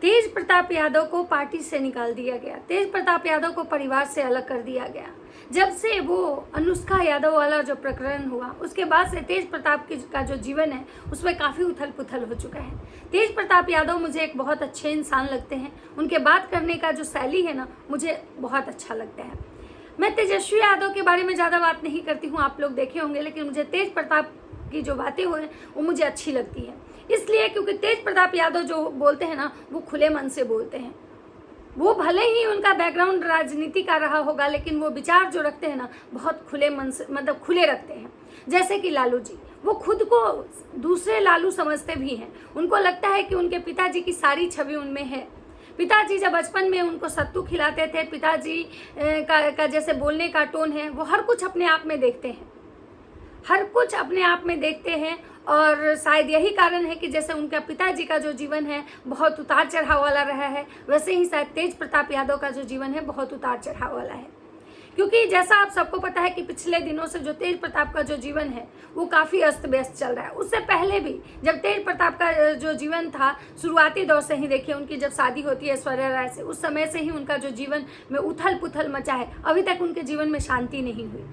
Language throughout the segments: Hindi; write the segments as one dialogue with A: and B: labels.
A: तेज प्रताप यादव को पार्टी से निकाल दिया गया, तेज प्रताप यादव को परिवार से अलग कर दिया गया। जब से वो अनुष्का यादव वाला जो प्रकरण हुआ उसके बाद से तेज प्रताप का जो जीवन है उसमें काफ़ी उथल पुथल हो चुका है। तेज प्रताप यादव मुझे एक बहुत अच्छे इंसान लगते हैं, उनके बात करने का जो शैली है ना मुझे बहुत अच्छा लगता है। मैं तेजस्वी यादव के बारे में ज़्यादा बात नहीं करती हूँ, आप लोग देखे होंगे, लेकिन मुझे तेज प्रताप की जो बातें हुई वो मुझे अच्छी लगती है, इसलिए क्योंकि तेज प्रताप यादव जो बोलते हैं ना वो खुले मन से बोलते हैं। वो भले ही उनका बैकग्राउंड राजनीति का रहा होगा, लेकिन वो विचार जो रखते हैं ना बहुत खुले मन से, मतलब खुले रखते हैं। जैसे कि लालू जी, वो खुद को दूसरे लालू समझते भी हैं। उनको लगता है कि उनके पिताजी की सारी छवि उनमें है। पिताजी जब बचपन में उनको सत्तू खिलाते थे, पिताजी का जैसे बोलने का टोन है, वो हर कुछ अपने आप में देखते हैं, हर कुछ अपने आप में देखते हैं। और शायद यही कारण है कि जैसे उनका पिताजी का जो जीवन है बहुत उतार चढ़ाव वाला रहा है, वैसे ही शायद तेज प्रताप यादव का जो जीवन है बहुत उतार चढ़ाव वाला है। क्योंकि जैसा आप सबको पता है कि पिछले दिनों से जो तेज प्रताप का जो जीवन है वो काफ़ी अस्त व्यस्त चल रहा है। उससे पहले भी जब तेज प्रताप का जो जीवन था शुरुआती दौर से ही देखिए, उनकी जब शादी होती है ऐश्वर्या राय से, उस समय से ही उनका जो जीवन में उथल पुथल मचा है। अभी तक उनके जीवन में शांति नहीं हुई।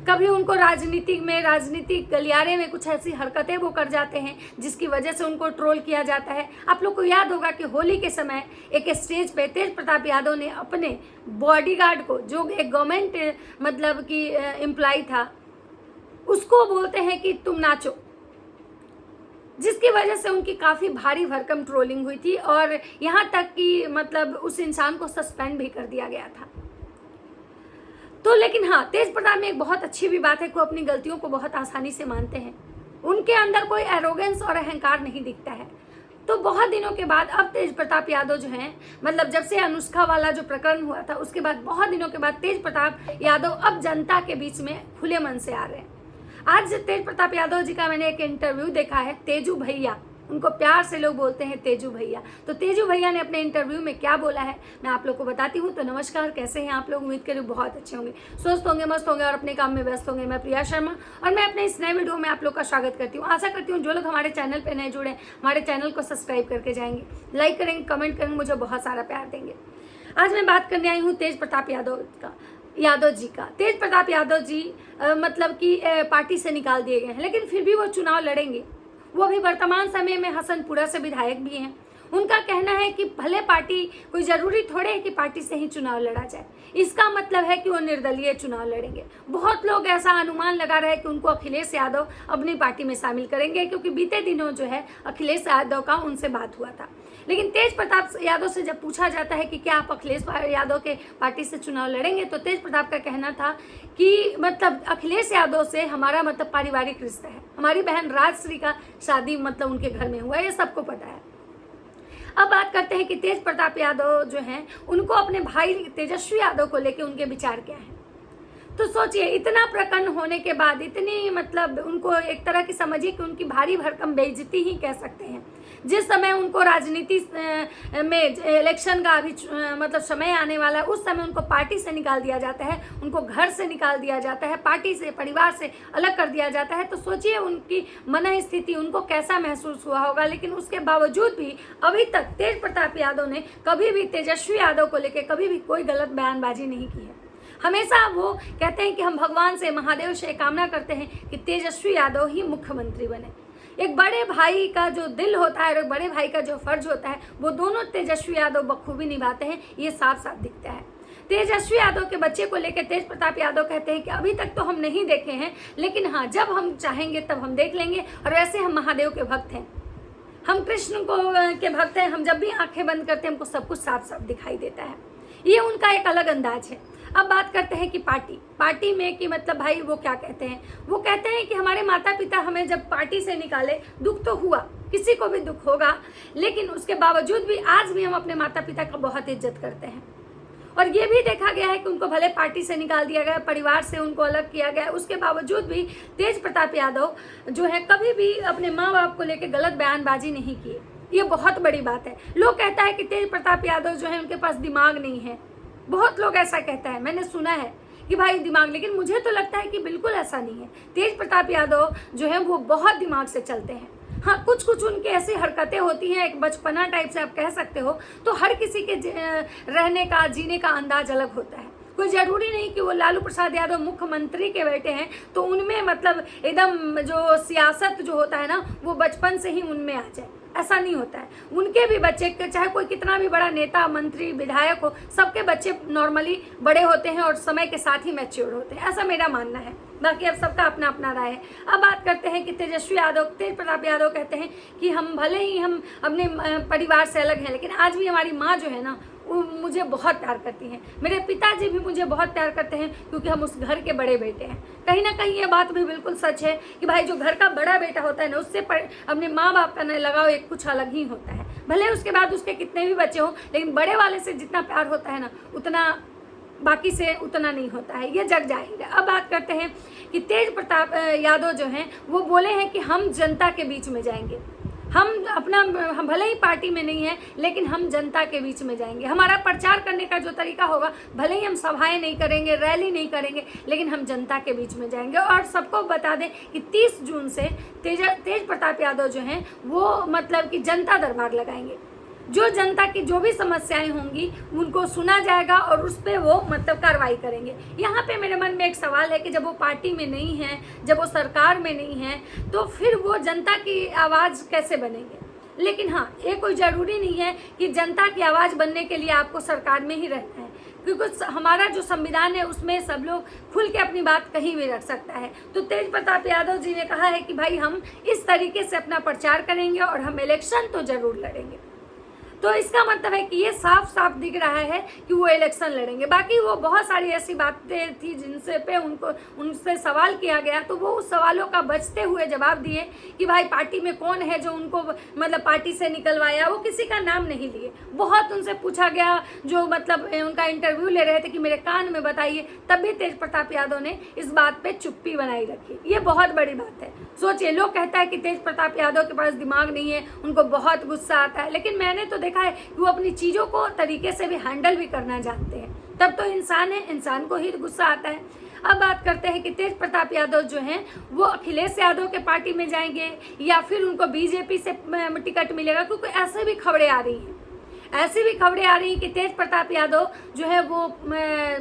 A: कभी उनको राजनीतिक गलियारे में कुछ ऐसी हरकतें वो कर जाते हैं जिसकी वजह से उनको ट्रोल किया जाता है। आप लोग को याद होगा कि होली के समय एक स्टेज पे तेज प्रताप यादव ने अपने बॉडीगार्ड को, जो एक गवर्नमेंट मतलब कि एम्प्लॉय था, उसको बोलते हैं कि तुम नाचो, जिसकी वजह से उनकी काफ़ी भारी भरकम ट्रोलिंग हुई थी और यहाँ तक कि मतलब उस इंसान को सस्पेंड भी कर दिया गया था। तो लेकिन हाँ, तेज प्रताप में एक बहुत अच्छी भी बात है कि वो अपनी गलतियों को बहुत आसानी से मानते हैं। उनके अंदर कोई एरोगेंस और अहंकार नहीं दिखता है। तो बहुत दिनों के बाद अब तेज प्रताप यादव जो हैं, मतलब जब से अनुष्का वाला जो प्रकरण हुआ था उसके बाद बहुत दिनों के बाद तेज प्रताप यादव अब जनता के बीच में खुले मन से आ रहे हैं। आज तेज प्रताप यादव जी का मैंने एक इंटरव्यू देखा है, तेजू भैया, उनको प्यार से लोग बोलते हैं तेजू भैया। तो तेजू भैया ने अपने इंटरव्यू में क्या बोला है मैं आप लोग को बताती हूँ। तो नमस्कार, कैसे हैं आप लोग? उम्मीद करूँ बहुत अच्छे होंगे, स्वस्थ होंगे, मस्त होंगे और अपने काम में व्यस्त होंगे। मैं प्रिया शर्मा और मैं अपने इस नए वीडियो में आप लोग का स्वागत करती हूँ। आशा करती हूँ जो लोग हमारे चैनल पर नए जुड़े हमारे चैनल को सब्सक्राइब करके जाएंगे, लाइक करेंगे, कमेंट करेंगे, मुझे बहुत सारा प्यार देंगे। आज मैं बात करने आई हूँ तेज प्रताप यादव जी का। तेज प्रताप यादव जी मतलब कि पार्टी से निकाल दिए गए हैं, लेकिन फिर भी वो चुनाव लड़ेंगे। वो भी वर्तमान समय में हसनपुरा से विधायक भी हैं। उनका कहना है कि भले पार्टी, कोई ज़रूरी थोड़े है कि पार्टी से ही चुनाव लड़ा जाए, इसका मतलब है कि वो निर्दलीय चुनाव लड़ेंगे। बहुत लोग ऐसा अनुमान लगा रहे हैं कि उनको अखिलेश यादव अपनी पार्टी में शामिल करेंगे, क्योंकि बीते दिनों जो है अखिलेश यादव का उनसे बात हुआ था। लेकिन तेज प्रताप यादव से जब पूछा जाता है कि क्या आप अखिलेश यादव के पार्टी से चुनाव लड़ेंगे, तो तेज प्रताप का कहना था कि मतलब अखिलेश यादव से हमारा मतलब पारिवारिक रिश्ता है, हमारी बहन राजश्री का शादी मतलब उनके घर में हुआ है, ये सबको पता है। अब बात करते हैं कि तेज प्रताप यादव जो हैं उनको अपने भाई तेजस्वी यादव को लेकर उनके विचार क्या हैं। तो सोचिए, इतना प्रकरण होने के बाद, इतनी मतलब उनको एक तरह की समझिए कि उनकी भारी भरकम बेइज्जती ही कह सकते हैं। जिस समय उनको राजनीति में इलेक्शन का अभी मतलब समय आने वाला है, उस समय उनको पार्टी से निकाल दिया जाता है, उनको घर से निकाल दिया जाता है, पार्टी से, परिवार से अलग कर दिया जाता है। तो सोचिए उनकी मन स्थिति, उनको कैसा महसूस हुआ होगा। लेकिन उसके बावजूद भी अभी तक तेज प्रताप यादव ने कभी भी तेजस्वी यादव को लेकर कभी भी कोई गलत बयानबाजी नहीं की है। हमेशा वो कहते हैं कि हम भगवान से, महादेव से कामना करते हैं कि तेजस्वी यादव ही मुख्यमंत्री बने। एक बड़े भाई का जो दिल होता है और एक बड़े भाई का जो फर्ज होता है वो दोनों तेजस्वी यादव बखूबी निभाते हैं, ये साफ साफ दिखता है। तेजस्वी यादव के बच्चे को लेकर तेज प्रताप यादव कहते हैं कि अभी तक तो हम नहीं देखे हैं, लेकिन हाँ, जब हम चाहेंगे तब हम देख लेंगे। और वैसे हम महादेव के भक्त हैं, हम कृष्ण के भक्त हैं। हम जब भी आंखें बंद करते हैं हमको सब कुछ साफ साफ दिखाई देता है। ये उनका एक अलग अंदाज है। अब बात करते हैं कि पार्टी में कि मतलब भाई वो क्या कहते हैं। वो कहते हैं कि हमारे माता पिता हमें जब पार्टी से निकाले, दुख तो हुआ, किसी को भी दुख होगा, लेकिन उसके बावजूद भी आज भी हम अपने माता पिता का बहुत इज्जत करते हैं। और ये भी देखा गया है कि उनको भले पार्टी से निकाल दिया गया, परिवार से उनको अलग किया गया, उसके बावजूद भी तेज प्रताप यादव जो है कभी भी अपने माँ बाप को लेकर गलत बयानबाजी नहीं की। ये बहुत बड़ी बात है। लोग कहता है कि तेज प्रताप यादव जो है उनके पास दिमाग नहीं है, बहुत लोग ऐसा कहता है, मैंने सुना है कि भाई दिमाग, लेकिन मुझे तो लगता है कि बिल्कुल ऐसा नहीं है। तेज प्रताप यादव जो है वो बहुत दिमाग से चलते हैं। हाँ, कुछ कुछ उनकी ऐसी हरकतें होती हैं, एक बचपना टाइप से आप कह सकते हो। तो हर किसी के रहने का, जीने का अंदाज अलग होता है। कोई ज़रूरी नहीं कि वो लालू प्रसाद यादव मुख्यमंत्री के बेटे हैं तो उनमें मतलब एकदम जो सियासत जो होता है ना, वो बचपन से ही उनमें आ जाए, ऐसा नहीं होता है। उनके भी बच्चे, चाहे कोई कितना भी बड़ा नेता, मंत्री, विधायक हो, सबके बच्चे नॉर्मली बड़े होते हैं और समय के साथ ही मैच्योर होते हैं, ऐसा मेरा मानना है। बाकी अब सबका अपना अपना राय है। अब बात करते हैं कि तेजस्वी यादव, तेज प्रताप यादव कहते हैं कि हम भले ही हम अपने परिवार से अलग हैं, लेकिन आज भी हमारी माँ जो है ना, वो मुझे बहुत प्यार करती हैं। मेरे पिताजी भी मुझे बहुत प्यार करते हैं क्योंकि हम उस घर के बड़े बेटे हैं। कहीं ना कहीं ये बात भी बिल्कुल सच है कि भाई जो घर का बड़ा बेटा होता है ना, उससे अपने माँ बाप का लगाव एक कुछ अलग ही होता है। भले उसके बाद उसके कितने भी बच्चे हों, लेकिन बड़े वाले से जितना प्यार होता है ना, उतना बाकी से उतना नहीं होता है, ये जग जाहिर है। अब बात करते हैं कि तेज प्रताप यादव जो हैं वो बोले हैं कि हम जनता के बीच में जाएंगे। हम भले ही पार्टी में नहीं है, लेकिन हम जनता के बीच में जाएंगे। हमारा प्रचार करने का जो तरीका होगा, भले ही हम सभाएं नहीं करेंगे, रैली नहीं करेंगे, लेकिन हम जनता के बीच में जाएंगे। और सबको बता दें कि 30 जून से तेज प्रताप यादव जो हैं वो मतलब कि जनता दरबार लगाएंगे। जो जनता की जो भी समस्याएं होंगी उनको सुना जाएगा और उस पर वो मतलब कार्रवाई करेंगे। यहाँ पे मेरे मन में एक सवाल है कि जब वो पार्टी में नहीं है, जब वो सरकार में नहीं है, तो फिर वो जनता की आवाज़ कैसे बनेंगे। लेकिन हाँ, ये कोई ज़रूरी नहीं है कि जनता की आवाज़ बनने के लिए आपको सरकार में ही रहना है, क्योंकि हमारा जो संविधान है उसमें सब लोग खुल के अपनी बात कहीं भी रख सकता है। तो तेज प्रताप यादव जी ने कहा है कि भाई हम इस तरीके से अपना प्रचार करेंगे और हम इलेक्शन तो ज़रूर लड़ेंगे। तो इसका मतलब है कि ये साफ साफ दिख रहा है कि वो इलेक्शन लड़ेंगे। बाकी वो बहुत सारी ऐसी बातें थी जिनसे पे उनसे सवाल किया गया, तो वो उस सवालों का बचते हुए जवाब दिए कि भाई पार्टी में कौन है जो उनको मतलब पार्टी से निकलवाया। वो किसी का नाम नहीं लिए। बहुत उनसे पूछा गया, जो मतलब उनका इंटरव्यू ले रहे थे कि मेरे कान में बताइए, तब भी तेज प्रताप यादव ने इस बात पर चुप्पी बनाई रखी। ये बहुत बड़ी बात है। सोचिए, लोग कहता है कि तेज प्रताप यादव के पास दिमाग नहीं है, उनको बहुत गुस्सा आता है, लेकिन मैंने तो देखा है कि वो अपनी चीज़ों को तरीके से भी हैंडल भी करना जानते हैं। तब तो इंसान है, इंसान को ही गुस्सा आता है। अब बात करते हैं कि तेज प्रताप यादव जो हैं वो अखिलेश यादव के पार्टी में जाएंगे या फिर उनको बीजेपी से टिकट मिलेगा, क्योंकि ऐसे भी खबरें आ रही हैं। ऐसी भी खबरें आ रही हैं कि तेज प्रताप यादव जो है वो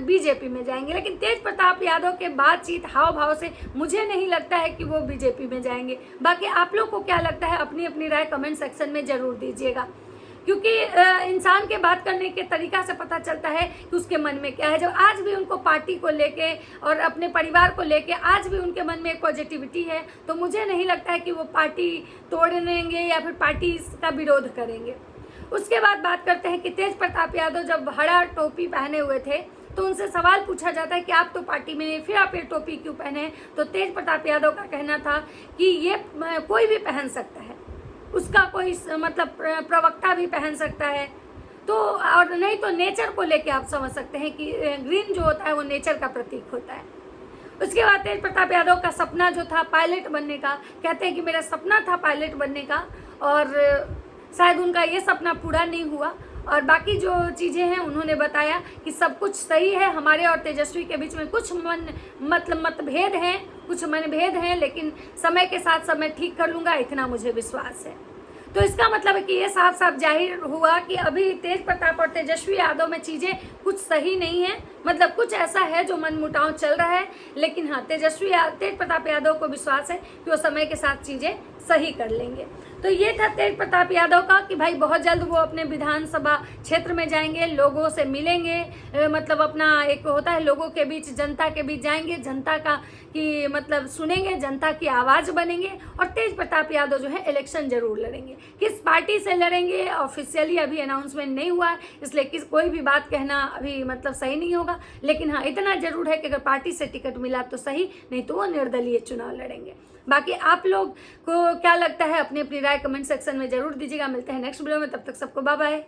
A: बीजेपी में जाएंगे, लेकिन तेज प्रताप यादव के बातचीत, हाव भाव से मुझे नहीं लगता है कि वो बीजेपी में जाएंगे। बाकी आप लोग को क्या लगता है, अपनी अपनी राय कमेंट सेक्शन में ज़रूर दीजिएगा, क्योंकि इंसान के बात करने के तरीका से पता चलता है कि उसके मन में क्या है। जब आज भी उनको पार्टी को लेके और अपने परिवार को लेके आज भी उनके मन में एक पॉजिटिविटी है, तो मुझे नहीं लगता है कि वो पार्टी तोड़ देंगे या फिर पार्टी का विरोध करेंगे। उसके बाद बात करते हैं कि तेज प्रताप यादव जब हरा टोपी पहने हुए थे तो उनसे सवाल पूछा जाता है कि आप तो पार्टी में नहीं, फिर आप ये टोपी क्यों पहने हैं। तो तेज प्रताप यादव का कहना था कि ये कोई भी पहन सकता है, उसका कोई मतलब प्रवक्ता भी पहन सकता है, तो और नहीं तो नेचर को लेके आप समझ सकते हैं कि ग्रीन जो होता है वो नेचर का प्रतीक होता है। उसके बाद तेज प्रताप यादव का सपना जो था पायलट बनने का, कहते हैं कि मेरा सपना था पायलट बनने का और शायद उनका ये सपना पूरा नहीं हुआ। और बाकी जो चीज़ें हैं उन्होंने बताया कि सब कुछ सही है, हमारे और तेजस्वी के बीच में कुछ मतभेद हैं, कुछ मनभेद हैं, लेकिन समय के साथ सब मैं ठीक कर लूँगा, इतना मुझे विश्वास है। तो इसका मतलब है कि ये साफ साफ जाहिर हुआ कि अभी तेज प्रताप और तेजस्वी यादव में चीज़ें कुछ सही नहीं है, मतलब कुछ ऐसा है जो मनमुटाव चल रहा है। लेकिन हाँ, तेज प्रताप यादव को विश्वास है कि वो समय के साथ चीज़ें सही कर लेंगे। तो ये था तेज प्रताप यादव का कि भाई बहुत जल्द वो अपने विधानसभा क्षेत्र में जाएंगे, लोगों से मिलेंगे, मतलब अपना एक होता है लोगों के बीच, जनता के बीच जाएंगे, जनता का कि मतलब सुनेंगे, जनता की आवाज़ बनेंगे। और तेज प्रताप यादव जो है इलेक्शन जरूर लड़ेंगे। किस पार्टी से लड़ेंगे ऑफिशियली अभी अनाउंसमेंट नहीं हुआ है, इसलिए कोई भी बात कहना अभी मतलब सही नहीं होगा। लेकिन हाँ, इतना जरूर है कि अगर पार्टी से टिकट मिला तो सही, नहीं तो वो निर्दलीय चुनाव लड़ेंगे। बाकी आप लोग को क्या लगता है, अपनी अपनी राय कमेंट सेक्शन में जरूर दीजिएगा। मिलते हैं नेक्स्ट वीडियो में, तब तक सबको बाय बाय।